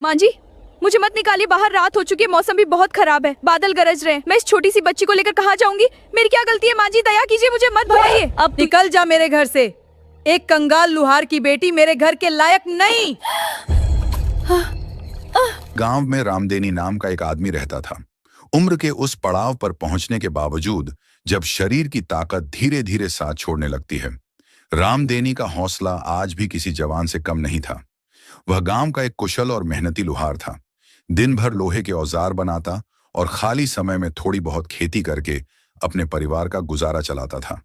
माँ जी, मुझे मत निकालिए बाहर, रात हो चुकी है, मौसम भी बहुत खराब है, बादल गरज रहे हैं। मैं इस छोटी सी बच्ची को लेकर कहाँ जाऊंगी? मेरी क्या गलती है? माँ जी दया कीजिए, मुझे मत भगाइए। अब निकल जा मेरे घर से। एक कंगाल लुहार की बेटी मेरे घर के लायक नहीं। गांव में रामदेनी नाम का एक आदमी रहता था। उम्र के उस पड़ाव पर पहुंचने के बावजूद जब शरीर की ताकत धीरे धीरे साथ छोड़ने लगती है, रामदेनी का हौसला आज भी किसी जवान से कम नहीं था। वह गांव का एक कुशल और मेहनती लुहार था। दिन भर लोहे के औजार बनाता और खाली समय में थोड़ी बहुत खेती करके अपने परिवार का गुजारा चलाता था।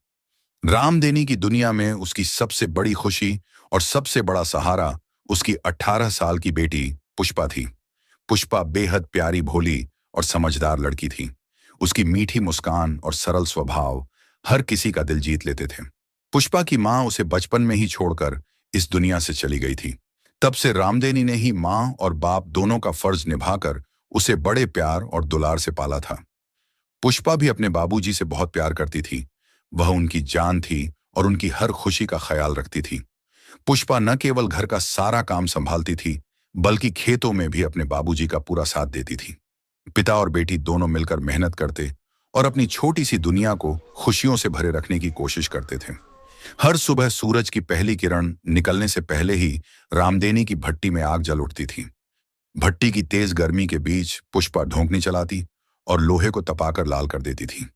रामदेनी की दुनिया में उसकी सबसे बड़ी खुशी और सबसे बड़ा सहारा उसकी 18 साल की बेटी पुष्पा थी। पुष्पा बेहद प्यारी, भोली और समझदार लड़की थी। उसकी मीठी मुस्कान और सरल स्वभाव हर किसी का दिल जीत लेते थे। पुष्पा की माँ उसे बचपन में ही छोड़कर इस दुनिया से चली गई थी। तब से रामदेनी ने ही माँ और बाप दोनों का फर्ज निभाकर उसे बड़े प्यार और दुलार से पाला था। पुष्पा भी अपने बाबूजी से बहुत प्यार करती थी। वह उनकी जान थी और उनकी हर खुशी का ख्याल रखती थी। पुष्पा न केवल घर का सारा काम संभालती थी, बल्कि खेतों में भी अपने बाबूजी का पूरा साथ देती थी। पिता और बेटी दोनों मिलकर मेहनत करते और अपनी छोटी सी दुनिया को खुशियों से भरे रखने की कोशिश करते थे। हर सुबह सूरज की पहली किरण निकलने से पहले ही रामदेनी की भट्टी में आग जल उठती थी। भट्टी की तेज गर्मी के बीच पुष्पा ढोंकनी चलाती और लोहे को तपाकर लाल कर देती थी।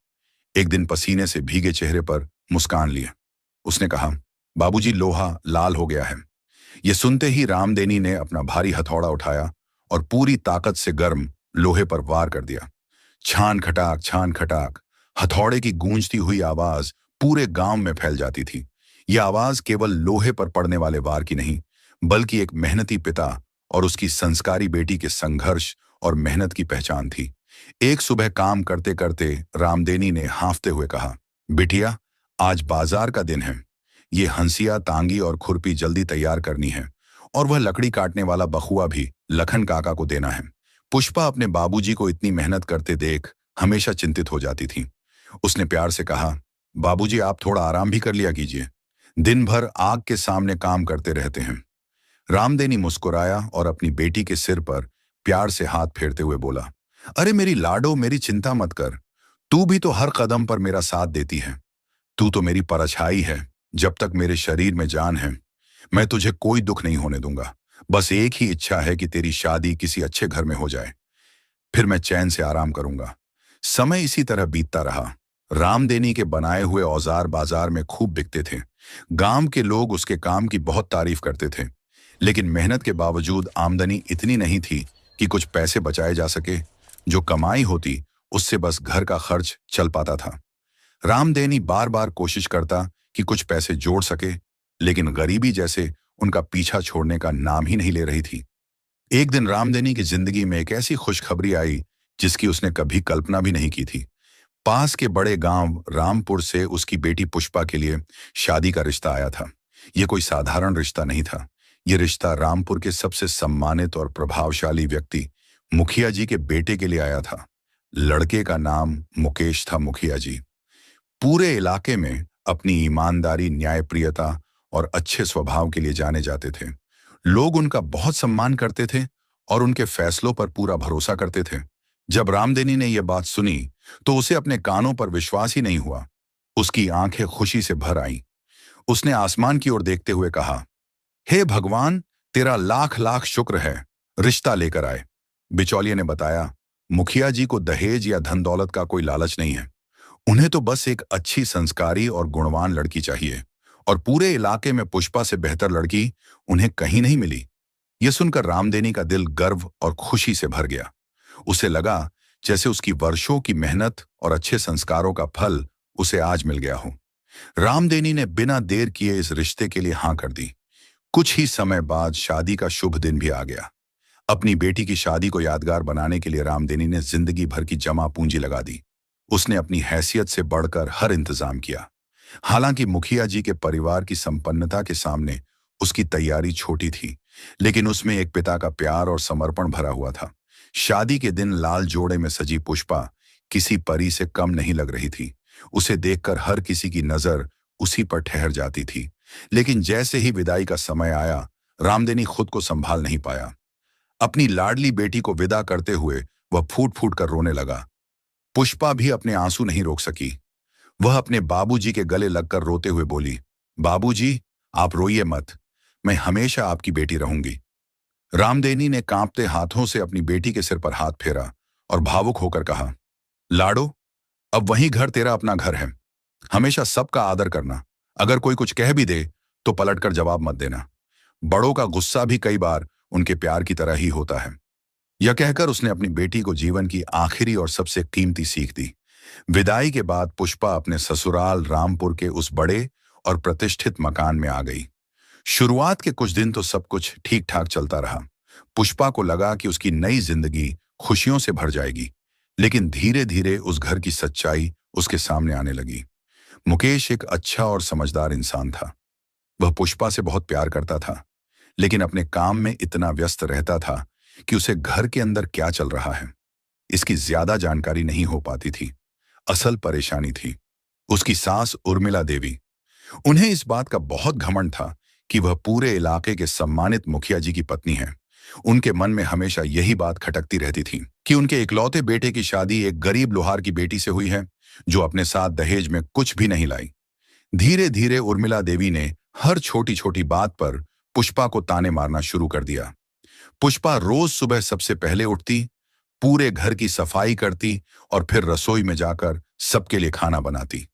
एक दिन पसीने से भीगे चेहरे पर मुस्कान लिए उसने कहा, बाबूजी, लोहा लाल हो गया है। ये सुनते ही रामदेनी ने अपना भारी हथौड़ा उठाया और पूरी ताकत से गर्म लोहे पर वार कर दिया। छान खटाक हथौड़े की गूंजती हुई आवाज पूरे गांव में फैल जाती थी। यह आवाज केवल लोहे पर पड़ने वाले वार की नहीं, बल्कि एक मेहनती पिता और उसकी संस्कारी बेटी के संघर्ष और मेहनत की पहचान थी। एक सुबह काम करते करते रामदेनी ने हांफते हुए कहा, बिटिया, आज बाजार का दिन है। ये हंसिया, तांगी और खुरपी जल्दी तैयार करनी है और वह लकड़ी काटने वाला बखुआ भी लखन काका को देना है। पुष्पा अपने बाबूजी को इतनी मेहनत करते देख हमेशा चिंतित हो जाती थी। उसने प्यार से कहा, बाबूजी, आप थोड़ा आराम भी कर लिया कीजिए। दिन भर आग के सामने काम करते रहते हैं। रामदेनी मुस्कुराया और अपनी बेटी के सिर पर प्यार से हाथ फेरते हुए बोला, अरे मेरी लाडो, मेरी चिंता मत कर। तू भी तो हर कदम पर मेरा साथ देती है। तू तो मेरी परछाई है। जब तक मेरे शरीर में जान है, मैं तुझे कोई दुख नहीं होने दूंगा। बस एक ही इच्छा है कि तेरी शादी किसी अच्छे घर में हो जाए, फिर मैं चैन से आराम करूंगा। समय इसी तरह बीतता रहा। रामदेनी के बनाए हुए औजार बाजार में खूब बिकते थे। गांव के लोग उसके काम की बहुत तारीफ करते थे, लेकिन मेहनत के बावजूद आमदनी इतनी नहीं थी कि कुछ पैसे बचाए जा सके। जो कमाई होती उससे बस घर का खर्च चल पाता था। रामदेनी बार बार कोशिश करता कि कुछ पैसे जोड़ सके, लेकिन गरीबी जैसे उनका पीछा छोड़ने का नाम ही नहीं ले रही थी। एक दिन रामदेनी की जिंदगी में एक ऐसी खुशखबरी आई जिसकी उसने कभी कल्पना भी नहीं की थी। पास के बड़े गांव रामपुर से उसकी बेटी पुष्पा के लिए शादी का रिश्ता आया था। यह कोई साधारण रिश्ता नहीं था। यह रिश्ता रामपुर के सबसे सम्मानित और प्रभावशाली व्यक्ति मुखिया जी के बेटे के लिए आया था। लड़के का नाम मुकेश था। मुखिया जी पूरे इलाके में अपनी ईमानदारी, न्यायप्रियता और अच्छे स्वभाव के लिए जाने जाते थे। लोग उनका बहुत सम्मान करते थे और उनके फैसलों पर पूरा भरोसा करते थे। जब रामदेनी ने यह बात सुनी तो उसे अपने कानों पर विश्वास ही नहीं हुआ। उसकी आंखें खुशी से भर आईं। उसने आसमान की ओर देखते हुए कहा, हे भगवान, तेरा लाख लाख शुक्र है, रिश्ता लेकर आए। बिचौलिए ने बताया, मुखिया जी को दहेज या धन दौलत का कोई लालच नहीं है। उन्हें तो बस एक अच्छी, संस्कारी और गुणवान लड़की चाहिए, और पूरे इलाके में पुष्पा से बेहतर लड़की उन्हें कहीं नहीं मिली। यह सुनकर रामदेनी का दिल गर्व और खुशी से भर गया। उसे लगा जैसे उसकी वर्षों की मेहनत और अच्छे संस्कारों का फल उसे आज मिल गया हो। रामदेनी ने बिना देर किए इस रिश्ते के लिए हां कर दी। कुछ ही समय बाद शादी का शुभ दिन भी आ गया। अपनी बेटी की शादी को यादगार बनाने के लिए रामदेनी ने जिंदगी भर की जमा पूंजी लगा दी। उसने अपनी हैसियत से बढ़कर हर इंतजाम किया। हालांकि मुखिया जी के परिवार की संपन्नता के सामने उसकी तैयारी छोटी थी, लेकिन उसमें एक पिता का प्यार और समर्पण भरा हुआ था। शादी के दिन लाल जोड़े में सजी पुष्पा किसी परी से कम नहीं लग रही थी। उसे देखकर हर किसी की नजर उसी पर ठहर जाती थी। लेकिन जैसे ही विदाई का समय आया, रामदेनी खुद को संभाल नहीं पाया। अपनी लाडली बेटी को विदा करते हुए वह फूट फूट कर रोने लगा। पुष्पा भी अपने आंसू नहीं रोक सकी। वह अपने बाबूजी के गले लगकर रोते हुए बोली, बाबूजी, आप रोइए मत, मैं हमेशा आपकी बेटी रहूंगी। रामदेनी ने कांपते हाथों से अपनी बेटी के सिर पर हाथ फेरा और भावुक होकर कहा, लाडो, अब वही घर तेरा अपना घर है। हमेशा सबका आदर करना। अगर कोई कुछ कह भी दे तो पलटकर जवाब मत देना। बड़ों का गुस्सा भी कई बार उनके प्यार की तरह ही होता है। यह कहकर उसने अपनी बेटी को जीवन की आखिरी और सबसे कीमती सीख दी। विदाई के बाद पुष्पा अपने ससुराल रामपुर के उस बड़े और प्रतिष्ठित मकान में आ गई। शुरुआत के कुछ दिन तो सब कुछ ठीक ठाक चलता रहा। पुष्पा को लगा कि उसकी नई जिंदगी खुशियों से भर जाएगी, लेकिन धीरे धीरे उस घर की सच्चाई उसके सामने आने लगी। मुकेश एक अच्छा और समझदार इंसान था। वह पुष्पा से बहुत प्यार करता था, लेकिन अपने काम में इतना व्यस्त रहता था कि उसे घर के अंदर क्या चल रहा है इसकी ज्यादा जानकारी नहीं हो पाती थी। असल परेशानी थी उसकी सास उर्मिला देवी। उन्हें इस बात का बहुत घमंड था कि वह पूरे इलाके के सम्मानित मुखिया जी की पत्नी है। उनके मन में हमेशा यही बात खटकती रहती थी कि उनके इकलौते बेटे की शादी एक गरीब लोहार की बेटी से हुई है, जो अपने साथ दहेज में कुछ भी नहीं लाई। धीरे धीरे उर्मिला देवी ने हर छोटी छोटी बात पर पुष्पा को ताने मारना शुरू कर दिया। पुष्पा रोज सुबह सबसे पहले उठती, पूरे घर की सफाई करती और फिर रसोई में जाकर सबके लिए खाना बनाती।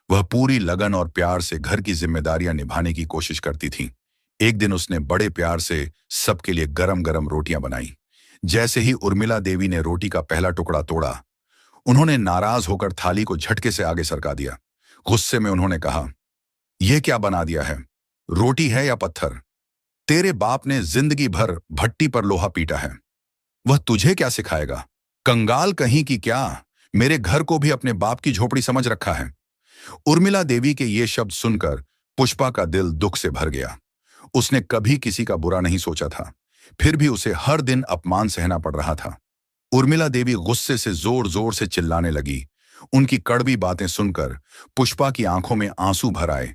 वह पूरी लगन और प्यार से घर की जिम्मेदारियां निभाने की कोशिश करती थी। एक दिन उसने बड़े प्यार से सबके लिए गरम गरम रोटियां बनाई। जैसे ही उर्मिला देवी ने रोटी का पहला टुकड़ा तोड़ा, उन्होंने नाराज होकर थाली को झटके से आगे सरका दिया। गुस्से में उन्होंने कहा, यह क्या बना दिया है? रोटी है या पत्थर? तेरे बाप ने जिंदगी भर भट्टी पर लोहा पीटा है, वह तुझे क्या सिखाएगा? कंगाल कहीं की क्या, मेरे घर को भी अपने बाप की झोपड़ी समझ रखा है। उर्मिला देवी के ये शब्द सुनकर पुष्पा का दिल दुख से भर गया। उसने कभी किसी का बुरा नहीं सोचा था, फिर भी उसे हर दिन अपमान सहना पड़ रहा था। उर्मिला देवी गुस्से से जोर जोर से चिल्लाने लगी। उनकी कड़वी बातें सुनकर पुष्पा की आंखों में आंसू भर आए।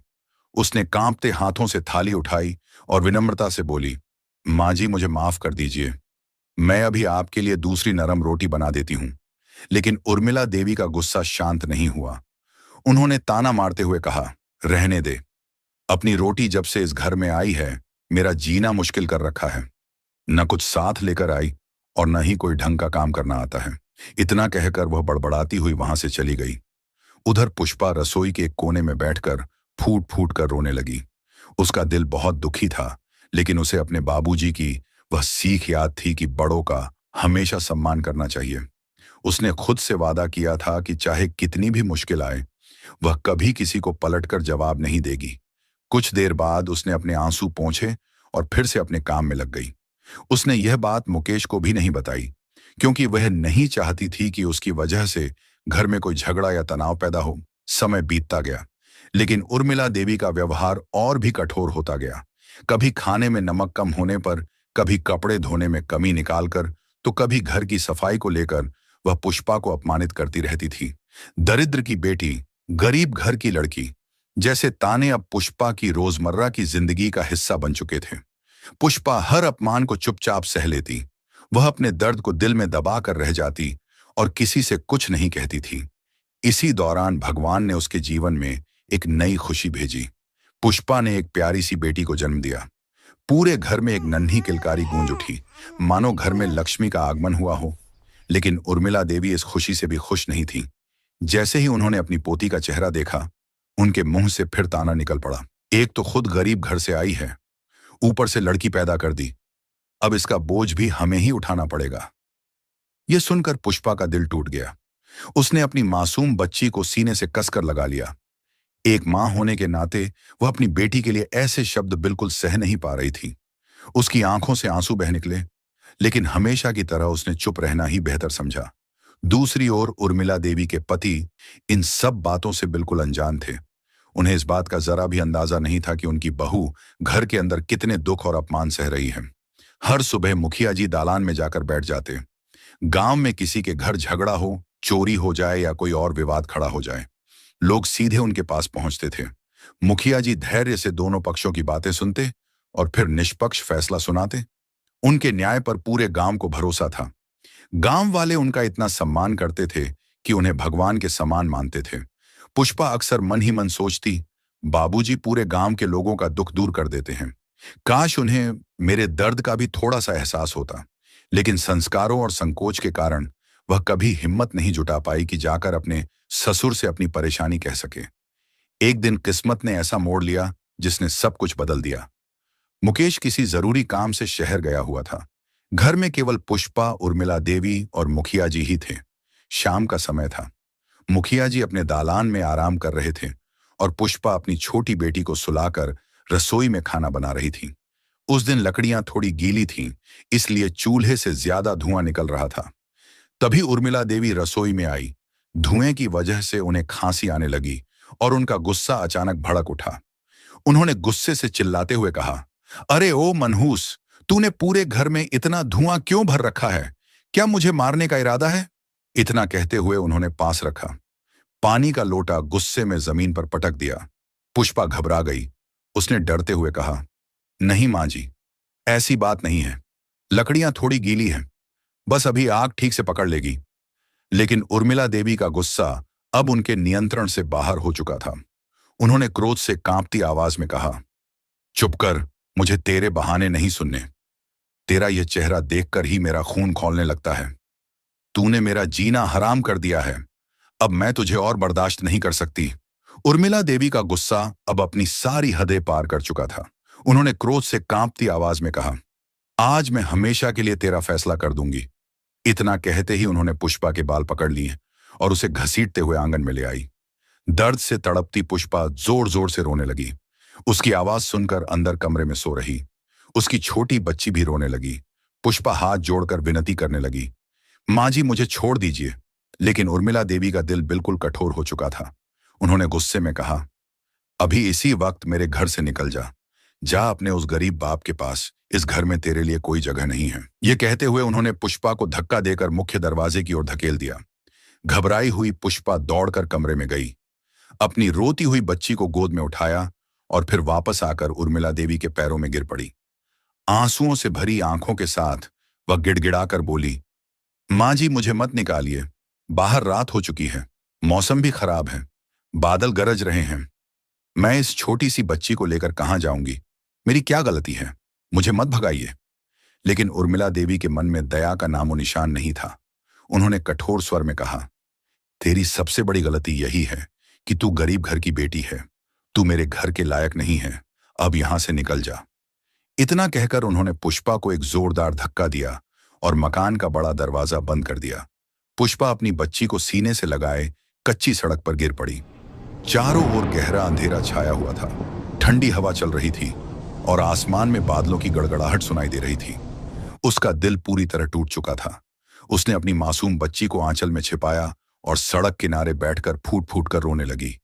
उसने कांपते हाथों से थाली उठाई और विनम्रता से बोली, माँ जी, मुझे माफ कर दीजिए, मैं अभी आपके लिए दूसरी नरम रोटी बना देती हूं। लेकिन उर्मिला देवी का गुस्सा शांत नहीं हुआ। उन्होंने ताना मारते हुए कहा, रहने दे, अपनी रोटी जब से इस घर में आई है मेरा जीना मुश्किल कर रखा है। न कुछ साथ लेकर आई और न ही कोई ढंग का काम करना आता है। इतना कहकर वह बड़बड़ाती हुई वहां से चली गई। उधर पुष्पा रसोई के एक कोने में बैठकर फूट फूट कर रोने लगी। उसका दिल बहुत दुखी था, लेकिन उसे अपने बाबूजी की वह सीख याद थी कि बड़ों का हमेशा सम्मान करना चाहिए। उसने खुद से वादा किया था कि चाहे कितनी भी मुश्किल आए, वह कभी किसी को पलटकर जवाब नहीं देगी। कुछ देर बाद उसने अपने आंसू पोंछे और फिर से अपने काम में लग गई। उसने यह बात मुकेश को भी नहीं बताई, क्योंकि वह नहीं चाहती थी कि उसकी वजह से घर में कोई झगड़ा या तनाव पैदा हो। समय बीतता गया, लेकिन उर्मिला देवी का व्यवहार और भी कठोर होता गया। कभी खाने में नमक कम होने पर, कभी कपड़े धोने में कमी निकालकर, तो कभी घर की सफाई को लेकर वह पुष्पा को अपमानित करती रहती थी। दरिद्र की बेटी, गरीब घर की लड़की, जैसे ताने अब पुष्पा की रोजमर्रा की जिंदगी का हिस्सा बन चुके थे। पुष्पा हर अपमान को चुपचाप सह लेती। वह अपने दर्द को दिल में दबा कर रह जाती और किसी से कुछ नहीं कहती थी। इसी दौरान भगवान ने उसके जीवन में एक नई खुशी भेजी। पुष्पा ने एक प्यारी सी बेटी को जन्म दिया। पूरे घर में एक नन्ही किलकारी गूंज उठी, मानो घर में लक्ष्मी का आगमन हुआ हो। लेकिन उर्मिला देवी इस खुशी से भी खुश नहीं थी। जैसे ही उन्होंने अपनी पोती का चेहरा देखा, उनके मुंह से फिर ताना निकल पड़ा। एक तो खुद गरीब घर से आई है, ऊपर से लड़की पैदा कर दी, अब इसका बोझ भी हमें ही उठाना पड़ेगा। यह सुनकर पुष्पा का दिल टूट गया। उसने अपनी मासूम बच्ची को सीने से कसकर लगा लिया। एक मां होने के नाते वह अपनी बेटी के लिए ऐसे शब्द बिल्कुल सह नहीं पा रही थी। उसकी आंखों से आंसू बह निकले, लेकिन हमेशा की तरह उसने चुप रहना ही बेहतर समझा। दूसरी ओर उर्मिला देवी के पति इन सब बातों से बिल्कुल अनजान थे। उन्हें इस बात का जरा भी अंदाजा नहीं था कि उनकी बहू घर के अंदर कितने दुख और अपमान सह रही है। हर सुबह मुखिया जी दालान में जाकर बैठ जाते। गांव में किसी के घर झगड़ा हो, चोरी हो जाए या कोई और विवाद खड़ा हो जाए, लोग सीधे उनके पास पहुंचते थे। मुखिया जी धैर्य से दोनों पक्षों की बातें सुनते और फिर निष्पक्ष फैसला सुनाते। उनके न्याय पर पूरे गांव को भरोसा था। गांव वाले उनका इतना सम्मान करते थे कि उन्हें भगवान के समान मानते थे। पुष्पा अक्सर मन ही मन सोचती, बाबूजी पूरे गांव के लोगों का दुख दूर कर देते हैं। काश उन्हें मेरे दर्द का भी थोड़ा सा एहसास होता। लेकिन संस्कारों और संकोच के कारण वह कभी हिम्मत नहीं जुटा पाई कि जाकर अपने ससुर से अपनी परेशानी कह सके। एक दिन किस्मत ने ऐसा मोड़ लिया जिसने सब कुछ बदल दिया। मुकेश किसी जरूरी काम से शहर गया हुआ था। घर में केवल पुष्पा, उर्मिला देवी और मुखिया जी ही थे। शाम का समय था। मुखिया जी अपने दालान में आराम कर रहे थे और पुष्पा अपनी छोटी बेटी को सुलाकर रसोई में खाना बना रही थी। उस दिन लकड़ियां थोड़ी गीली थीं, इसलिए चूल्हे से ज्यादा धुआं निकल रहा था। तभी उर्मिला देवी रसोई में आई। धुएं की वजह से उन्हें खांसी आने लगी और उनका गुस्सा अचानक भड़क उठा। उन्होंने गुस्से से चिल्लाते हुए कहा, अरे ओ मनहूस, तूने पूरे घर में इतना धुआं क्यों भर रखा है? क्या मुझे मारने का इरादा है? इतना कहते हुए उन्होंने पास रखा पानी का लोटा गुस्से में जमीन पर पटक दिया। पुष्पा घबरा गई। उसने डरते हुए कहा, नहीं मां जी, ऐसी बात नहीं है। लकड़ियां थोड़ी गीली हैं, बस अभी आग ठीक से पकड़ लेगी। लेकिन उर्मिला देवी का गुस्सा अब उनके नियंत्रण से बाहर हो चुका था। उन्होंने क्रोध से कांपती आवाज में कहा, चुप कर, मुझे तेरे बहाने नहीं सुनने। तेरा यह चेहरा देखकर ही मेरा खून खौलने लगता है। तूने मेरा जीना हराम कर दिया है। अब मैं तुझे और बर्दाश्त नहीं कर सकती। उर्मिला देवी का गुस्सा अब अपनी सारी हदें पार कर चुका था। उन्होंने क्रोध से कांपती आवाज में कहा, आज मैं हमेशा के लिए तेरा फैसला कर दूंगी। इतना कहते ही उन्होंने पुष्पा के बाल पकड़ लिए और उसे घसीटते हुए आंगन में ले आई। दर्द से तड़पती पुष्पा जोर जोर से रोने लगी। उसकी आवाज सुनकर अंदर कमरे में सो रही उसकी छोटी बच्ची भी रोने लगी। पुष्पा हाथ जोड़कर विनती करने लगी, मां जी मुझे छोड़ दीजिए। लेकिन उर्मिला देवी का दिल बिल्कुल कठोर हो चुका था। उन्होंने गुस्से में कहा, अभी इसी वक्त मेरे घर से निकल जा। जा अपने उस गरीब बाप के पास, इस घर में तेरे लिए कोई जगह नहीं है। यह कहते हुए उन्होंने पुष्पा को धक्का देकर मुख्य दरवाजे की ओर धकेल दिया। घबराई हुई पुष्पा दौड़कर कमरे में गई, अपनी रोती हुई बच्ची को गोद में उठाया और फिर वापस आकर उर्मिला देवी के पैरों में गिर पड़ी। आंसुओं से भरी आंखों के साथ वह गिड़गिड़ाकर बोली, मां जी मुझे मत निकालिए। बाहर रात हो चुकी है, मौसम भी खराब है, बादल गरज रहे हैं। मैं इस छोटी सी बच्ची को लेकर कहां जाऊंगी? मेरी क्या गलती है? मुझे मत भगाइए। लेकिन उर्मिला देवी के मन में दया का नामो निशान नहीं था। उन्होंने कठोर स्वर में कहा, तेरी सबसे बड़ी गलती यही है कि तू गरीब घर की बेटी है। तू मेरे घर के लायक नहीं है। अब यहां से निकल जा। इतना कहकर उन्होंने पुष्पा को एक जोरदार धक्का दिया और मकान का बड़ा दरवाजा बंद कर दिया। पुष्पा अपनी बच्ची को सीने से लगाए कच्ची सड़क पर गिर पड़ी। चारों ओर गहरा अंधेरा छाया हुआ था। ठंडी हवा चल रही थी और आसमान में बादलों की गड़गड़ाहट सुनाई दे रही थी। उसका दिल पूरी तरह टूट चुका था। उसने अपनी मासूम बच्ची को आंचल में छिपाया और सड़क किनारे बैठकर फूट फूट कर रोने लगी।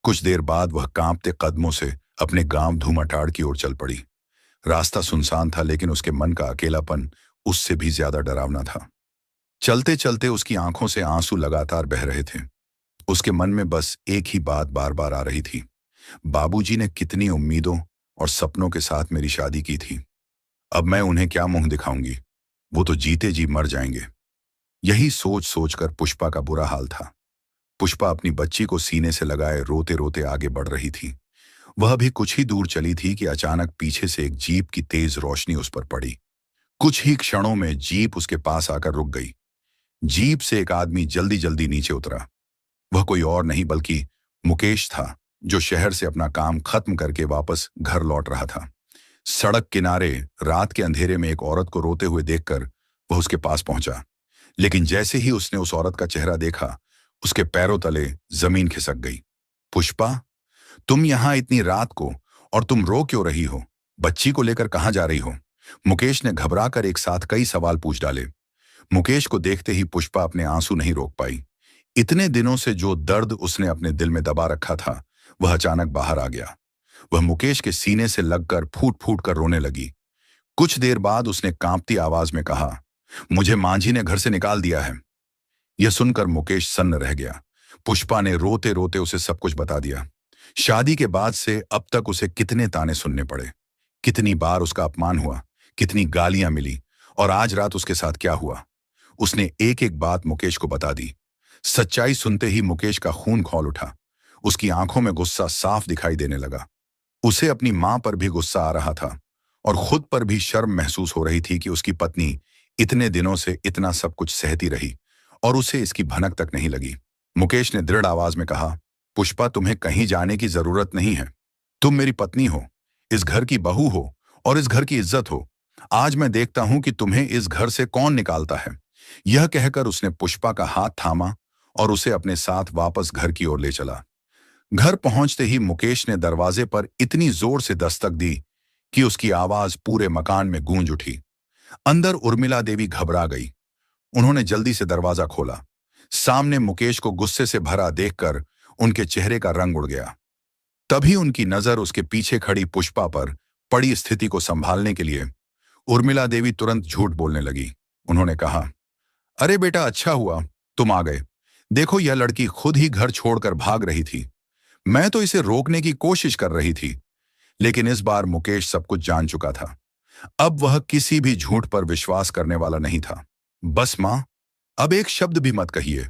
कुछ देर बाद वह कांपते कदमों से अपने गांव धूमाटाड़ की ओर चल पड़ी। रास्ता सुनसान था, लेकिन उसके मन का अकेलापन उससे भी ज्यादा डरावना था। चलते चलते उसकी आंखों से आंसू लगातार बह रहे थे। उसके मन में बस एक ही बात बार बार आ रही थी, बाबूजी ने कितनी उम्मीदों और सपनों के साथ मेरी शादी की थी। अब मैं उन्हें क्या मुंह दिखाऊंगी? वो तो जीते जी मर जाएंगे। यही सोच सोचकर पुष्पा का बुरा हाल था। पुष्पा अपनी बच्ची को सीने से लगाए रोते रोते आगे बढ़ रही थी। वह भी कुछ ही दूर चली थी कि अचानक पीछे से एक जीप की तेज रोशनी उस पर पड़ी। कुछ ही क्षणों में जीप उसके पास आकर रुक गई। जीप से एक आदमी जल्दी जल्दी नीचे उतरा। वह कोई और नहीं बल्कि मुकेश था, जो शहर से अपना काम खत्म करके वापस घर लौट रहा था। सड़क किनारे रात के अंधेरे में एक औरत को रोते हुए देखकर वह उसके पास पहुंचा। लेकिन जैसे ही उसने उस औरत का चेहरा देखा, उसके पैरों तले जमीन खिसक गई। पुष्पा, तुम यहां इतनी रात को, और तुम रो क्यों रही हो? बच्ची को लेकर कहां जा रही हो? मुकेश ने घबराकर एक साथ कई सवाल पूछ डाले। मुकेश को देखते ही पुष्पा अपने आंसू नहीं रोक पाई। इतने दिनों से जो दर्द उसने अपने दिल में दबा रखा था, वह अचानक बाहर आ गया। वह मुकेश के सीने से लगकर फूट फूट कर रोने लगी। कुछ देर बाद उसने कांपती आवाज में कहा, मुझे मांझी ने घर से निकाल दिया है। यह सुनकर मुकेश सन्न रह गया। पुष्पा ने रोते रोते उसे सब कुछ बता दिया। शादी के बाद से अब तक उसे कितने ताने सुनने पड़े, कितनी बार उसका अपमान हुआ, कितनी गालियां मिली, और आज रात उसके साथ क्या हुआ। उसने एक एक बात मुकेश को बता दी। सच्चाई सुनते ही मुकेश का खून खौल उठा। उसकी आंखों में गुस्सा साफ दिखाई देने लगा। उसे अपनी मां पर भी गुस्सा आ रहा था और खुद पर भी शर्म महसूस हो रही थी कि उसकी पत्नी इतने दिनों से इतना सब कुछ सहती रही और उसे इसकी भनक तक नहीं लगी। मुकेश ने दृढ़ आवाज में कहा, पुष्पा, तुम्हें कहीं जाने की जरूरत नहीं है। तुम मेरी पत्नी हो, इस घर की बहू हो और इस घर की इज्जत हो। आज मैं देखता हूं कि तुम्हें इस घर से कौन निकालता है। यह कहकर उसने पुष्पा का हाथ थामा और उसे अपने साथ वापस घर की ओर ले चला। घर पहुंचते ही मुकेश ने दरवाजे पर इतनी जोर से दस्तक दी कि उसकी आवाज पूरे मकान में गूंज उठी। अंदर उर्मिला देवी घबरा गई। उन्होंने जल्दी से दरवाजा खोला। सामने मुकेश को गुस्से से भरा देखकर उनके चेहरे का रंग उड़ गया। तभी उनकी नजर उसके पीछे खड़ी पुष्पा पर पड़ी। स्थिति को संभालने के लिए उर्मिला देवी तुरंत झूठ बोलने लगी। उन्होंने कहा, अरे बेटा, अच्छा हुआ तुम आ गए। देखो, यह लड़की खुद ही घर छोड़कर भाग रही थी। मैं तो इसे रोकने की कोशिश कर रही थी। लेकिन इस बार मुकेश सब कुछ जान चुका था। अब वह किसी भी झूठ पर विश्वास करने वाला नहीं था। बस मां, अब एक शब्द भी मत कहिए।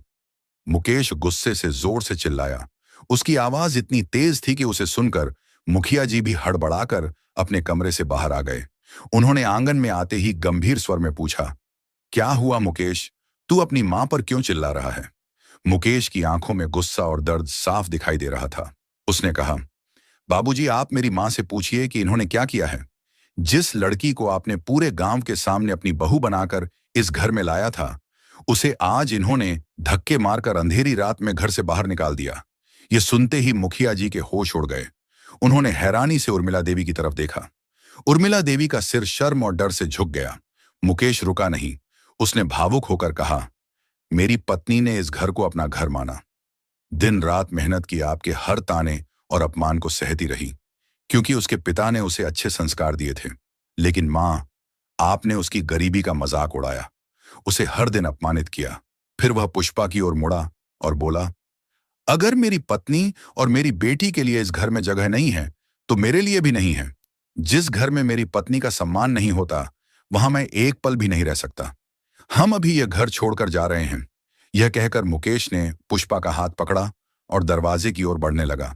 मुकेश गुस्से से जोर से चिल्लाया। उसकी आवाज इतनी तेज थी कि उसे सुनकर मुखिया जी भी हड़बड़ाकर अपने कमरे से बाहर आ गए। उन्होंने आंगन में आते ही गंभीर स्वर में पूछा, क्या हुआ मुकेश? तू अपनी मां पर क्यों चिल्ला रहा है? मुकेश की आंखों में गुस्सा और दर्द साफ दिखाई दे रहा था। उसने कहा, बाबूजी, आप मेरी मां से पूछिए कि इन्होंने क्या किया है। जिस लड़की को आपने पूरे गांव के सामने अपनी बहू बनाकर इस घर में लाया था, उसे आज इन्होंने धक्के मारकर अंधेरी रात में घर से बाहर निकाल दिया। ये सुनते ही मुखिया जी के होश उड़ गए। उन्होंने हैरानी से उर्मिला देवी की तरफ देखा। उर्मिला देवी का सिर शर्म और डर से झुक गया। मुकेश रुका नहीं। उसने भावुक होकर कहा, मेरी पत्नी ने इस घर को अपना घर माना। दिन रात मेहनत की, आपके हर ताने और अपमान को सहती रही, क्योंकि उसके पिता ने उसे अच्छे संस्कार दिए थे। लेकिन मां, आपने उसकी गरीबी का मजाक उड़ाया, उसे हर दिन अपमानित किया। फिर वह पुष्पा की ओर मुड़ा और बोला, अगर मेरी पत्नी और मेरी बेटी के लिए इस घर में जगह नहीं है तो मेरे लिए भी नहीं है। जिस घर में मेरी पत्नी का सम्मान नहीं होता, वहां मैं एक पल भी नहीं रह सकता। हम अभी यह घर छोड़कर जा रहे हैं। यह कहकर मुकेश ने पुष्पा का हाथ पकड़ा और दरवाजे की ओर बढ़ने लगा।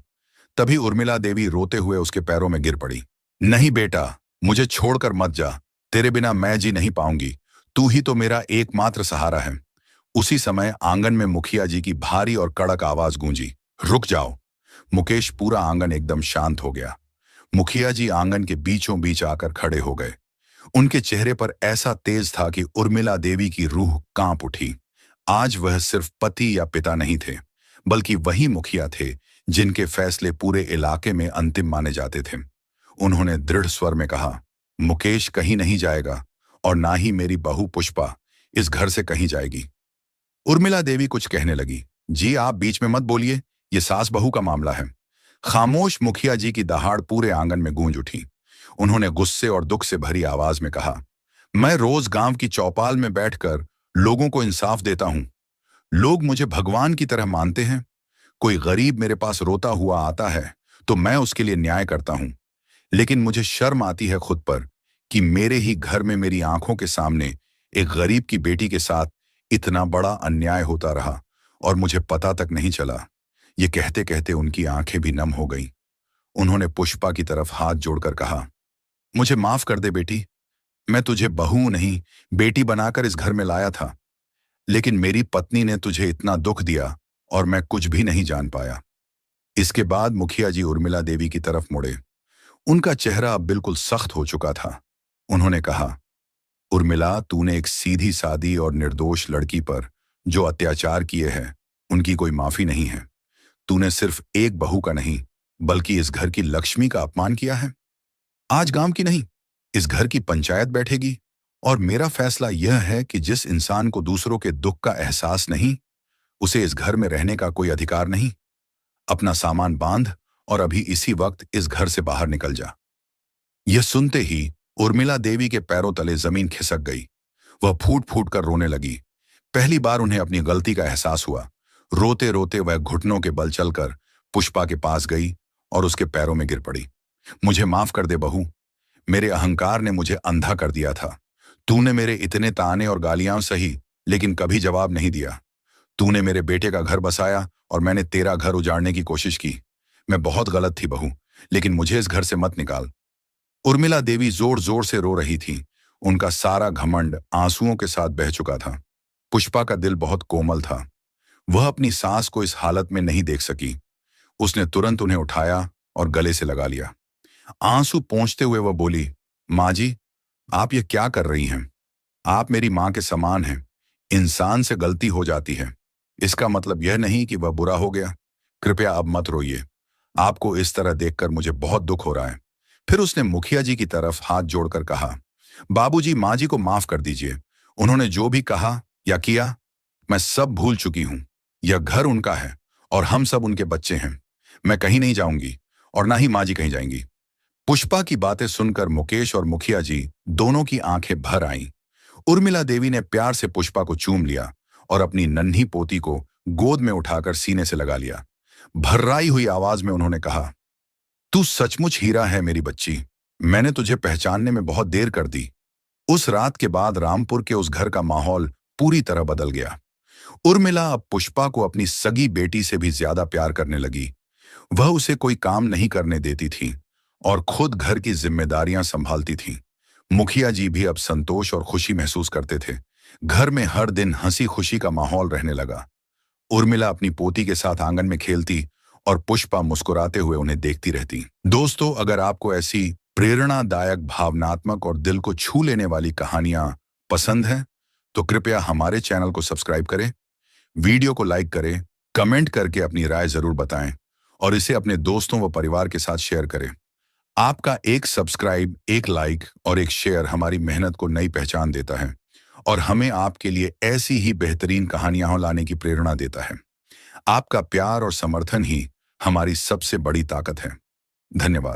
तभी उर्मिला देवी रोते हुए उसके पैरों में गिर पड़ी। नहीं बेटा, मुझे छोड़कर मत जा। तेरे बिना मैं जी नहीं पाऊंगी। तू ही तो मेरा एकमात्र सहारा है। उसी समय आंगन में मुखिया जी की भारी और कड़क आवाज गूंजी, रुक जाओ। मुकेश पूरा आंगन एकदम शांत हो गया। मुखिया जी आंगन के बीचों बीच आकर खड़े हो गए। उनके चेहरे पर ऐसा तेज था कि उर्मिला देवी की रूह कांप उठी। आज वह सिर्फ पति या पिता नहीं थे, बल्कि वही मुखिया थे जिनके फैसले पूरे इलाके में अंतिम माने जाते थे। उन्होंने दृढ़ स्वर में कहा, मुकेश कहीं नहीं जाएगा और ना ही मेरी बहू पुष्पा इस घर से कहीं जाएगी। उर्मिला देवी कुछ कहने लगी। जी, आप बीच में मत बोलिए, ये सास बहू का मामला है। खामोश मुखिया जी की दहाड़ पूरे आंगन में गूंज उठी। उन्होंने गुस्से और दुख से भरी आवाज में कहा, मैं रोज गांव की चौपाल में बैठकर लोगों को इंसाफ देता हूं। लोग मुझे भगवान की तरह मानते हैं। कोई गरीब मेरे पास रोता हुआ आता है तो मैं उसके लिए न्याय करता हूं। लेकिन मुझे शर्म आती है खुद पर कि मेरे ही घर में मेरी आंखों के सामने एक गरीब की बेटी के साथ इतना बड़ा अन्याय होता रहा और मुझे पता तक नहीं चला। ये कहते कहते उनकी आंखें भी नम हो गईं। उन्होंने पुष्पा की तरफ हाथ जोड़कर कहा, मुझे माफ कर दे बेटी। मैं तुझे बहू नहीं, बेटी बनाकर इस घर में लाया था। लेकिन मेरी पत्नी ने तुझे इतना दुख दिया और मैं कुछ भी नहीं जान पाया। इसके बाद मुखिया जी उर्मिला देवी की तरफ मुड़े। उनका चेहरा अब बिल्कुल सख्त हो चुका था। उन्होंने कहा, उर्मिला, तूने एक सीधी सादी और निर्दोष लड़की पर जो अत्याचार किए हैं, उनकी कोई माफी नहीं है। तूने सिर्फ एक बहू का नहीं, बल्कि इस घर की लक्ष्मी का अपमान किया है। आज गांव की नहीं, इस घर की पंचायत बैठेगी और मेरा फैसला यह है कि जिस इंसान को दूसरों के दुख का एहसास नहीं, उसे इस घर में रहने का कोई अधिकार नहीं। अपना सामान बांध और अभी इसी वक्त इस घर से बाहर निकल जा। यह सुनते ही उर्मिला देवी के पैरों तले जमीन खिसक गई। वह फूट फूट कर रोने लगी। पहली बार उन्हें अपनी गलती का एहसास हुआ। रोते रोते वह घुटनों के बल चलकर पुष्पा के पास गई और उसके पैरों में गिर पड़ी। मुझे माफ कर दे बहू, मेरे अहंकार ने मुझे अंधा कर दिया था। तूने मेरे इतने ताने और गालियां सही, लेकिन कभी जवाब नहीं दिया। तूने मेरे बेटे का घर बसाया और मैंने तेरा घर उजाड़ने की कोशिश की। मैं बहुत गलत थी बहू, लेकिन मुझे इस घर से मत निकाल। उर्मिला देवी जोर जोर से रो रही थी। उनका सारा घमंड आंसुओं के साथ बह चुका था। पुष्पा का दिल बहुत कोमल था। वह अपनी सास को इस हालत में नहीं देख सकी। उसने तुरंत उन्हें उठाया और गले से लगा लिया। आंसू पोंछते हुए वह बोली, माँ जी, आप ये क्या कर रही हैं? आप मेरी माँ के समान हैं। इंसान से गलती हो जाती है, इसका मतलब यह नहीं कि वह बुरा हो गया। कृपया अब मत रोइए। आपको इस तरह देखकर मुझे बहुत दुख हो रहा है। फिर उसने मुखिया जी की तरफ हाथ जोड़कर कहा, बाबूजी, माँ जी को माफ कर दीजिए। उन्होंने जो भी कहा या किया, मैं सब भूल चुकी हूं। यह घर उनका है और हम सब उनके बच्चे हैं। मैं कहीं नहीं जाऊंगी और ना ही माँ जी कहीं जाएंगी। पुष्पा की बातें सुनकर मुकेश और मुखिया जी दोनों की आंखें भर आईं। उर्मिला देवी ने प्यार से पुष्पा को चूम लिया और अपनी नन्ही पोती को गोद में उठाकर सीने से लगा लिया। भर्राई हुई आवाज में उन्होंने कहा, तू सचमुच हीरा है मेरी बच्ची। मैंने तुझे पहचानने में बहुत देर कर दी। उस रात के बाद रामपुर के उस घर का माहौल पूरी तरह बदल गया। उर्मिला अब पुष्पा को अपनी सगी बेटी से भी ज्यादा प्यार करने लगी। वह उसे कोई काम नहीं करने देती थी और खुद घर की जिम्मेदारियां संभालती थी। मुखिया जी भी अब संतोष और खुशी महसूस करते थे। घर में हर दिन हंसी खुशी का माहौल रहने लगा। उर्मिला अपनी पोती के साथ आंगन में खेलती और पुष्पा मुस्कुराते हुए उन्हें देखती रहती। दोस्तों, अगर आपको ऐसी प्रेरणादायक, भावनात्मक और दिल को छू लेने वाली कहानियां पसंद हैं, तो कृपया हमारे चैनल को सब्सक्राइब करें, वीडियो को लाइक करें, कमेंट करके अपनी राय जरूर बताएं और इसे अपने दोस्तों व परिवार के साथ शेयर करें। आपका एक सब्सक्राइब, एक लाइक और एक शेयर हमारी मेहनत को नई पहचान देता है और हमें आपके लिए ऐसी ही बेहतरीन कहानियां लाने की प्रेरणा देता है। आपका प्यार और समर्थन ही हमारी सबसे बड़ी ताकत है। धन्यवाद।